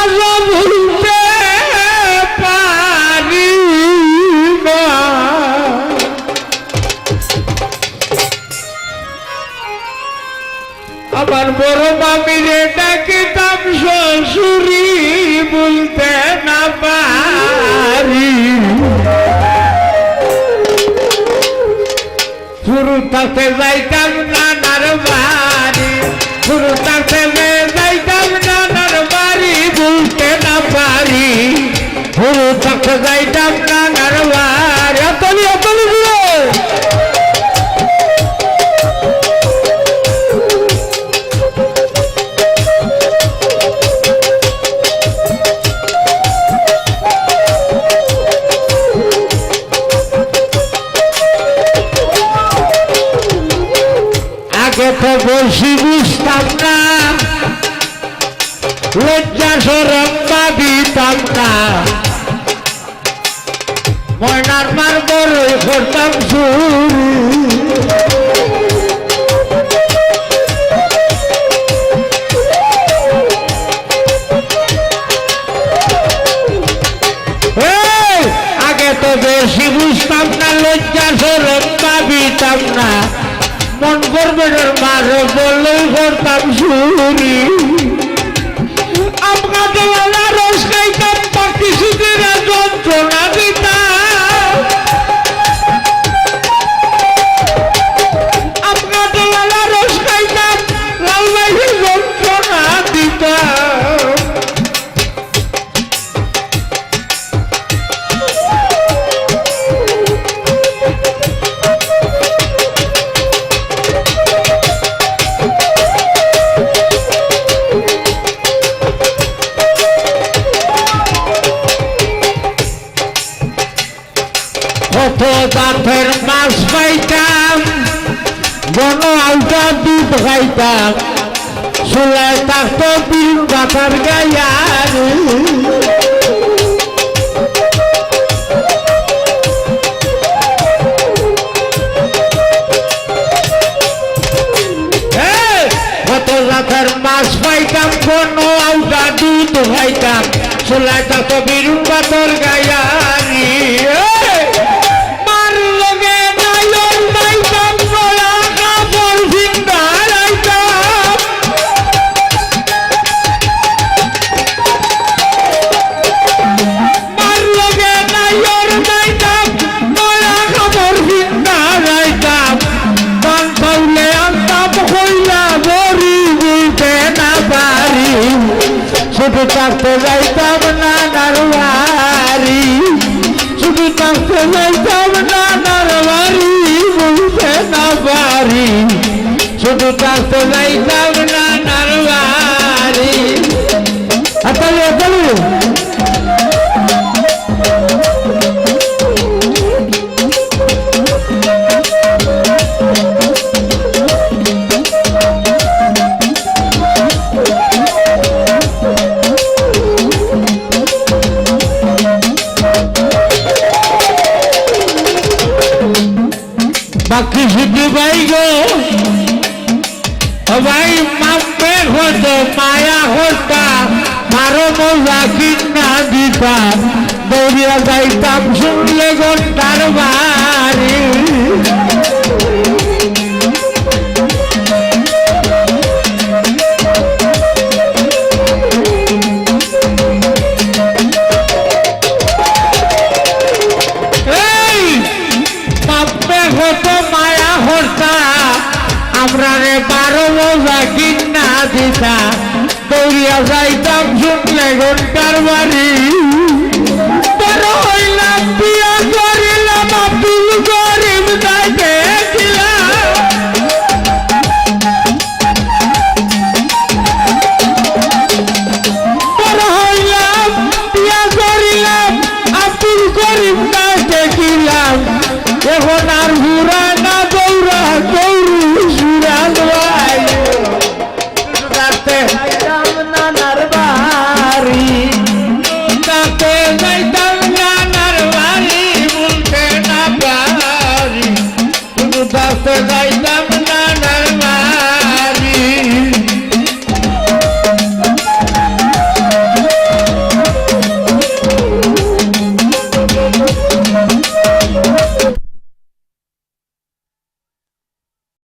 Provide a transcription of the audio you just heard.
আজও ভুলতে পারি না। আমার বড় মামিরে ডাকিতাম শ্বশুরি বলতে না পারি। ফুরুতাতে যাইতাম নানার বাড়ি, ফুরুতাতে যাইতাম নানার বাড়ি বলতে না পারি। ফুরুতাতে যাইতাম নানার বাড়ি। অতলি অতলি দিয়ে তো বেশি বুঝতাম না, লজ্জা সরম ভাবিতাম না। ময়নার মার বড়ই করতাম চুরি, আগে তো বেশি বুঝতাম না, লজ্জা সরম ভাবিতাম না। মন করবেন মারে বললেই করতাম চুরি। আপনাদের রস খাইতাম পাখি সুতিরা যন্ত্রণা দিতাম। আপনাদের রস খাইতাম লাল বাইরে যন্ত্রণা দিতাম। কত জাতের মাছ পাইতাম, বন আলটা দুধ খাইতাম, চুলায় থাকতো বিল বাতার গায়ার। কত জাতের মাছ পাইতাম, বন আলটা দুধ খাইতাম, চুলায় থাকতো বিল বাতার গায়ারি। শুধু থাকতে যাইতাম নানার বাড়ি, শুধু থাকতে যাইতাম নানার বাড়ি বলতে না পারি। শুধু থাকতে যাইতাম নানার বাড়ি। আতালি আতালি বাকি শুধু ভাই গো ভাই মাপে হতো মায়া হতা মারো মজা কিনা দিতা। দৌড়িয়া যাইতাম শুনলে ঘন্টার বাড়ি। আমরা রে 12 মজা কিনা দিতা। দৌড়িয়া যাইতাম শুনলে ঘন্টার বাড়ি।